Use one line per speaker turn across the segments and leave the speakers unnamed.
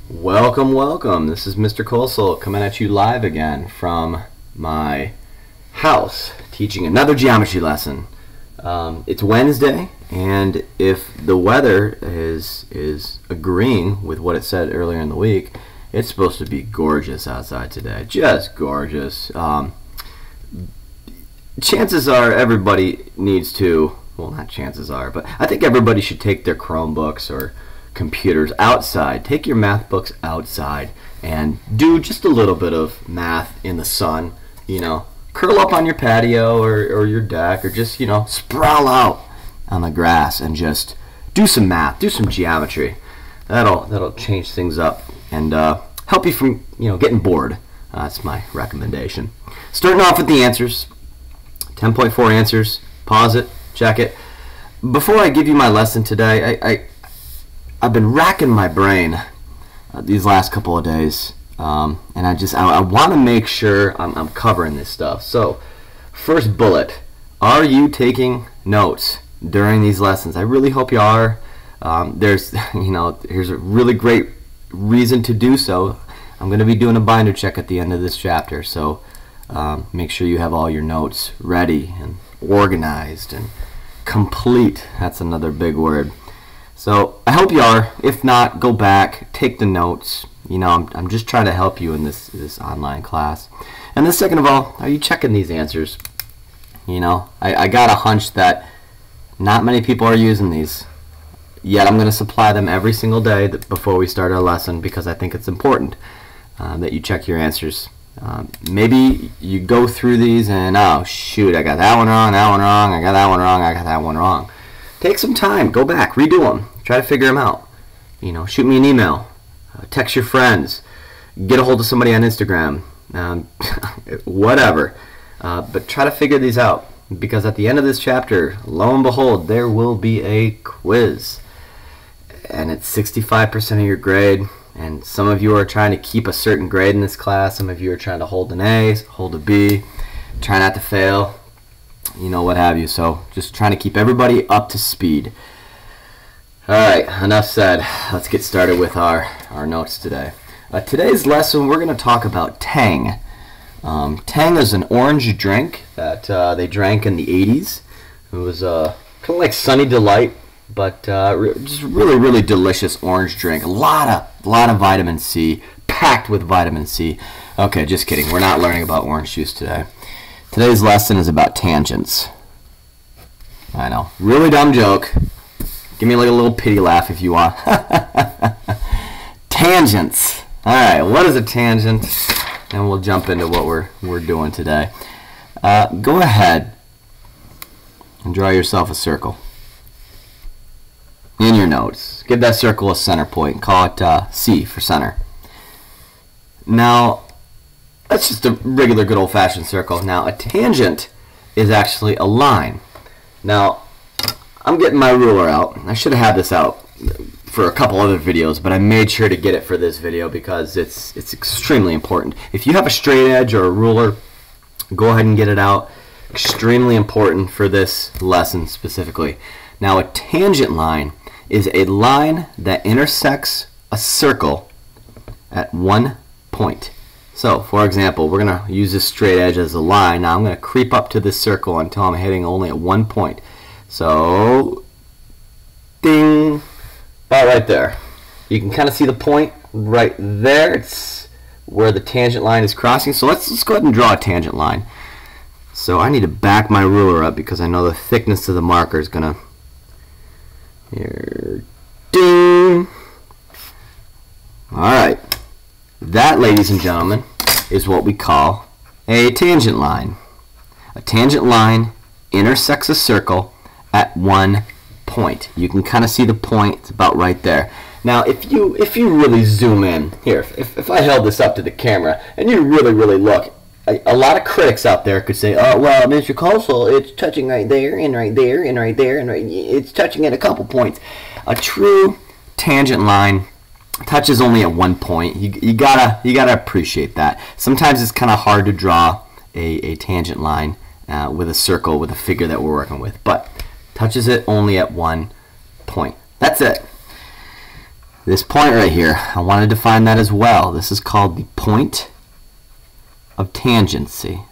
Welcome, welcome. This is Mr. Kosal coming at you live again from my house, teaching another geometry lesson. It's Wednesday, and if the weather is agreeing with what it said earlier in the week, it's supposed to be gorgeous outside today. Just gorgeous. Chances are everybody needs to, well, not chances are, but I think everybody should take their Chromebooks or computers outside. Take your math books outside and do just a little bit of math in the sun. You know, curl up on your patio or your deck, or just, you know, sprawl out on the grass and just do some math, do some geometry. That'll change things up and help you from, you know, getting bored. That's my recommendation. Starting off with the answers. 10.4 answers. Pause it, check it. Before I give you my lesson today, I've been racking my brain these last couple of days, and I want to make sure I'm covering this stuff. So, first bullet: are you taking notes during these lessons? I really hope you are. Here's a really great reason to do so. I'm going to be doing a binder check at the end of this chapter, so make sure you have all your notes ready and organized and complete. That's another big word. So I hope you are. If not, go back, take the notes. You know, I'm just trying to help you in this online class. And then second of all, are you checking these answers? You know, I got a hunch that not many people are using these. Yet I'm going to supply them every single day before we start our lesson, because I think it's important that you check your answers. Maybe you go through these and, oh shoot, I got that one wrong, that one wrong, I got that one wrong, I got that one wrong. Take some time, go back, redo them, try to figure them out. You know, shoot me an email, text your friends, get a hold of somebody on Instagram, whatever. But try to figure these out, because at the end of this chapter, lo and behold, there will be a quiz. And it's 65% of your grade. And some of you are trying to keep a certain grade in this class. Some of you are trying to hold an A, hold a B, try not to fail, you know, what have you. So just trying to keep everybody up to speed. Alright, enough said. Let's get started with our notes today. Today's lesson, we're going to talk about Tang. Tang is an orange drink that they drank in the 80s. It was kind of like Sunny Delight, but just really delicious orange drink. A lot of vitamin C, packed with vitamin C. Okay, just kidding. We're not learning about orange juice today. Today's lesson is about tangents. I know, really dumb joke. Give me like a little pity laugh if you want. Tangents. All right, what is a tangent? And we'll jump into what we're doing today. Go ahead and draw yourself a circle in your notes. Give that circle a center point. Call it C for center. Now, that's just a regular good old-fashioned circle. Now, a tangent is actually a line. Now, I'm getting my ruler out. I should have had this out for a couple other videos, but I made sure to get it for this video because it's extremely important. If you have a straight edge or a ruler, go ahead and get it out. Extremely important for this lesson specifically. Now, a tangent line is a line that intersects a circle at one point. So, for example, we're going to use this straight edge as a line. Now I'm going to creep up to this circle until I'm hitting only at one point. So, ding, about right there. You can kind of see the point right there. It's where the tangent line is crossing. So let's go ahead and draw a tangent line. So I need to back my ruler up because I know the thickness of the marker is going to... Here, ding. Alright, that, ladies and gentlemen, is what we call a tangent line. A tangent line intersects a circle at one point. You can kind of see the point. It's about right there. Now, if you really zoom in, here, if I held this up to the camera and you really look, a lot of critics out there could say, oh, well, Mr. Kosal, it's touching right there, and right there, and right there, and it's touching at a couple points. A true tangent line touches only at one point. You gotta appreciate that. Sometimes it's kind of hard to draw a tangent line with a circle, with a figure that we're working with, but touches it only at one point. That's it. This point right here, I want to define that as well. This is called the point of tangency.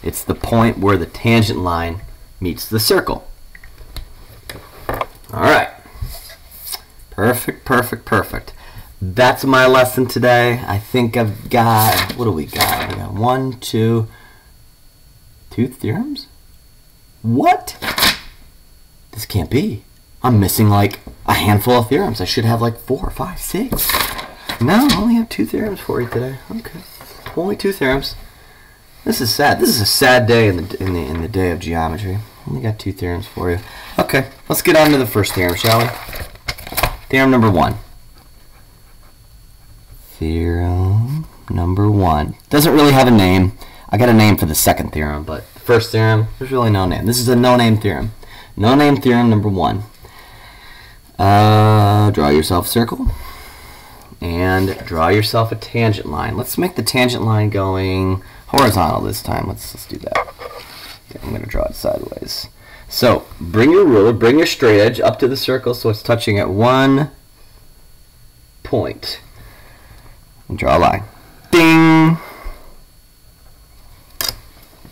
It's the point where the tangent line meets the circle. Alright. Perfect, perfect, perfect. That's my lesson today. I think I've got, what do we got? We got two theorems? What? This can't be. I'm missing like a handful of theorems. I should have like 4, 5, 6. No, I only have 2 theorems for you today. Okay. Only 2 theorems. This is sad. This is a sad day in the day of geometry. Only got 2 theorems for you. Okay, let's get on to the first theorem, shall we? Theorem number 1. Theorem number 1. Doesn't really have a name. I got a name for the second theorem, but the first theorem, there's really no name. This is a no-name theorem. No-name theorem number 1. Draw yourself a circle and draw yourself a tangent line. Let's make the tangent line going horizontal this time. Let's do that. Okay, I'm going to draw it sideways. So bring your ruler, bring your straight edge up to the circle so it's touching at 1 point. And draw a line. Ding!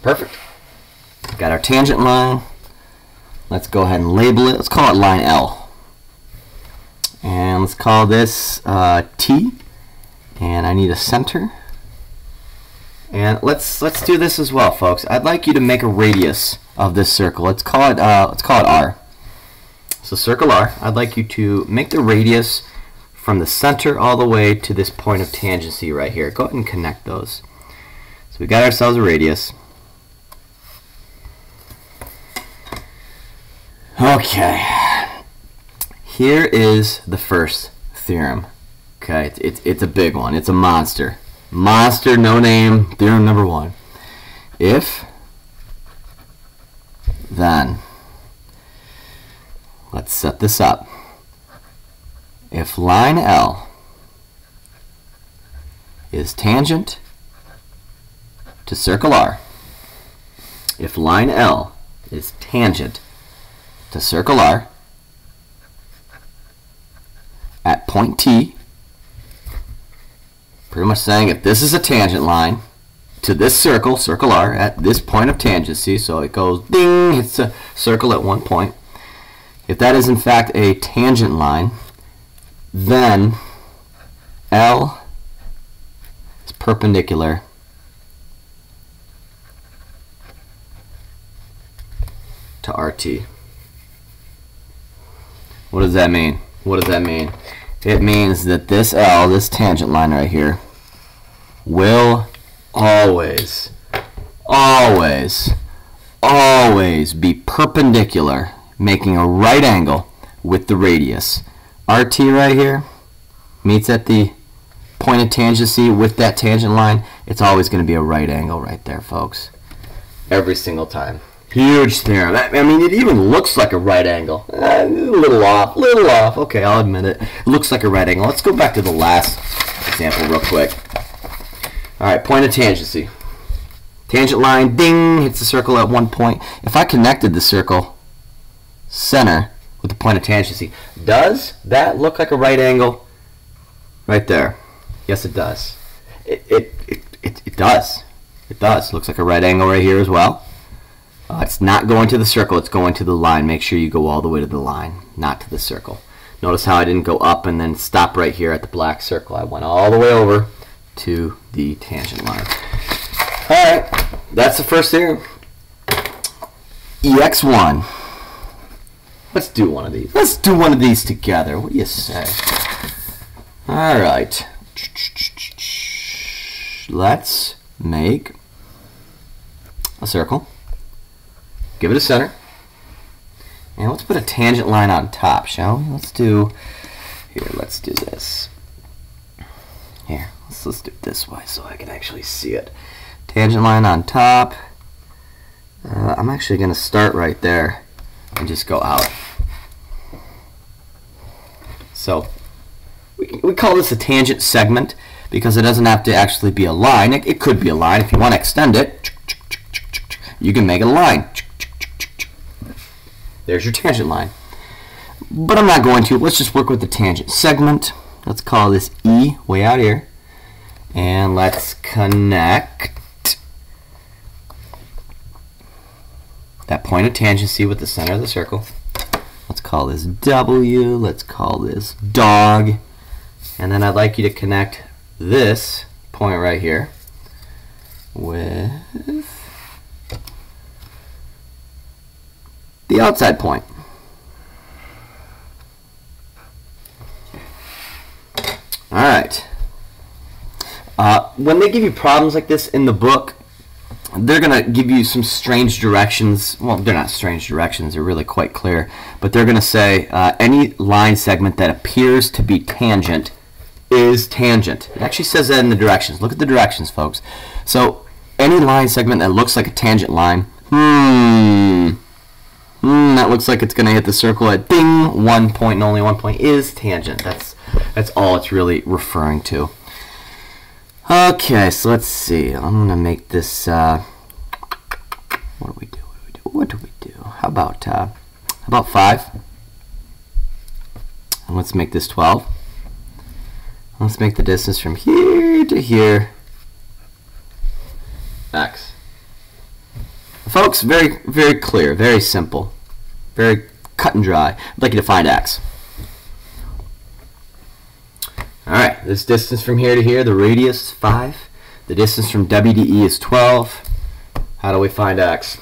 Perfect. Got our tangent line. Let's go ahead and label it. Let's call it line L. And let's call this T. And I need a center. And let's do this as well, folks. I'd like you to make a radius of this circle. Let's call it R. So circle R. I'd like you to make the radius from the center all the way to this point of tangency right here. Go ahead and connect those. So we got ourselves a radius. Okay, here is the first theorem. Okay, it's a big one. It's a monster. Monster, no name, theorem number 1. If, then, let's set this up. If line L is tangent to circle R, if line L is tangent to circle R at point T, pretty much saying if this is a tangent line to this circle, circle R, at this point of tangency, so it goes ding, hits a circle at 1 point. If that is in fact a tangent line, then L is perpendicular to RT. What does that mean? What does that mean? It means that this L, this tangent line right here, will always be perpendicular, making a right angle with the radius. RT right here meets at the point of tangency with that tangent line. It's always going to be a right angle right there, folks. Every single time. Huge theorem. I mean, it even looks like a right angle. A little off, little off. Okay, I'll admit it. It looks like a right angle. Let's go back to the last example real quick. All right, point of tangency. Tangent line, ding, hits the circle at 1 point. If I connected the circle center with the point of tangency, does that look like a right angle right there? Yes, it does. It does. It does. Looks like a right angle right here as well. It's not going to the circle, it's going to the line. Make sure you go all the way to the line, not to the circle. Notice how I didn't go up and then stop right here at the black circle. I went all the way over to the tangent line. Alright, that's the first theorem. EX1. Let's do one of these. Let's do one of these together. What do you say? Alright. Let's make a circle. Give it a center. And let's put a tangent line on top, shall we? Let's do this. Here, let's do it this way so I can actually see it. Tangent line on top. I'm actually going to start right there and just go out. So we call this a tangent segment because it doesn't have to actually be a line. It could be a line. If you want to extend it, you can make it a line. There's your tangent line. But I'm not going to. Let's just work with the tangent segment. Let's call this E way out here. And let's connect that point of tangency with the center of the circle. Let's call this W. Let's call this dog. And then I'd like you to connect this point right here with the outside point. All right. When they give you problems like this in the book, they're going to give you some strange directions. Well, they're not strange directions. They're really quite clear. But they're going to say any line segment that appears to be tangent is tangent. It actually says that in the directions. Look at the directions, folks. So any line segment that looks like a tangent line, that looks like it's going to hit the circle at ding, 1 point and only 1 point is tangent. That's all it's really referring to. Okay, so let's see. I'm going to make this, what do we do? How about 5? And let's make this 12. Let's make the distance from here to here x. Folks, very, very clear, very simple, very cut and dry. I'd like you to find x. Alright, this distance from here to here, the radius is 5. The distance from W to E is 12. How do we find x?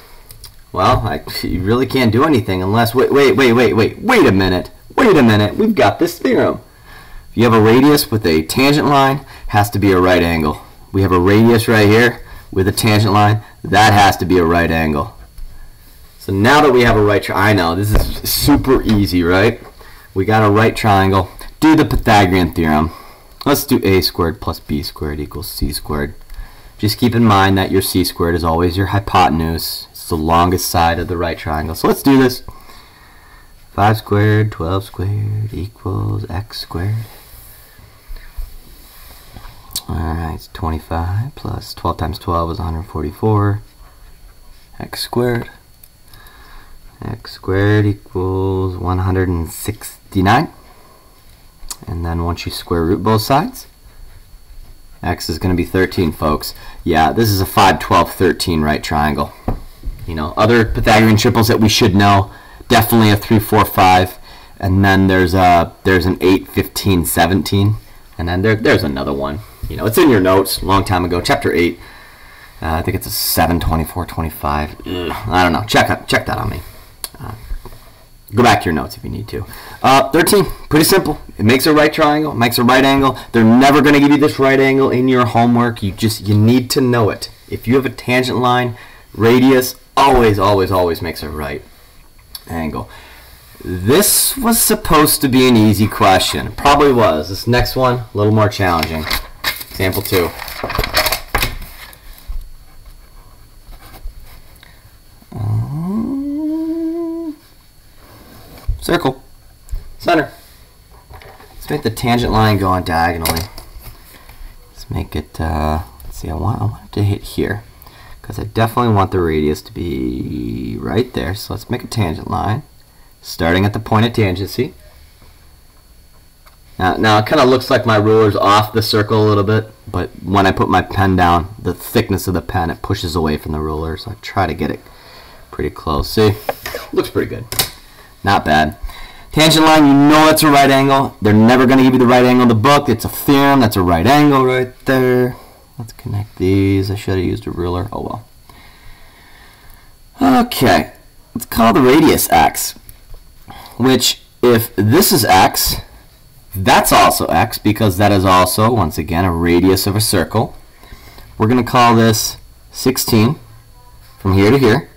Well, you really can't do anything unless, wait a minute. We've got this theorem. If you have a radius with a tangent line, has to be a right angle. We have a radius right here with a tangent line, that has to be a right angle. So now that we have a right triangle, I know, this is super easy, right? We got a right triangle. Do the Pythagorean theorem. Let's do a squared plus b squared equals c squared. Just keep in mind that your c squared is always your hypotenuse. It's the longest side of the right triangle. So let's do this. 5 squared, 12 squared equals x squared. Alright, it's 25 plus 12 times 12 is 144. X squared. X squared equals 169. And then once you square root both sides, x is going to be 13, folks. Yeah, this is a 5, 12, 13 right triangle. You know, other Pythagorean triples that we should know, definitely a 3, 4, 5. And then there's an 8, 15, 17. And then there's another one. You know, it's in your notes a long time ago, chapter 8. I think it's a 7, 24, 25. I don't know. Check that on me. Go back to your notes if you need to. 13, pretty simple. It makes a right triangle, makes a right angle. They're never going to give you this right angle in your homework. You need to know it. If you have a tangent line, radius always makes a right angle. This was supposed to be an easy question. It probably was. This next one, a little more challenging. Example 2. Circle. Center. Let's make the tangent line go on diagonally. Let's make it, let's see, I want it to hit here, because I definitely want the radius to be right there. So let's make a tangent line, starting at the point of tangency. Now it kind of looks like my ruler's off the circle a little bit, but when I put my pen down, the thickness of the pen, it pushes away from the ruler, so I try to get it pretty close. See? Looks pretty good. Not bad. Tangent line, you know it's a right angle. They're never going to give you the right angle in the book. It's a theorem. That's a right angle right there. Let's connect these. I should have used a ruler. Oh well. Okay. Let's call the radius x, which if this is x, that's also x, because that is also, once again, a radius of a circle. We're going to call this 16 from here to here.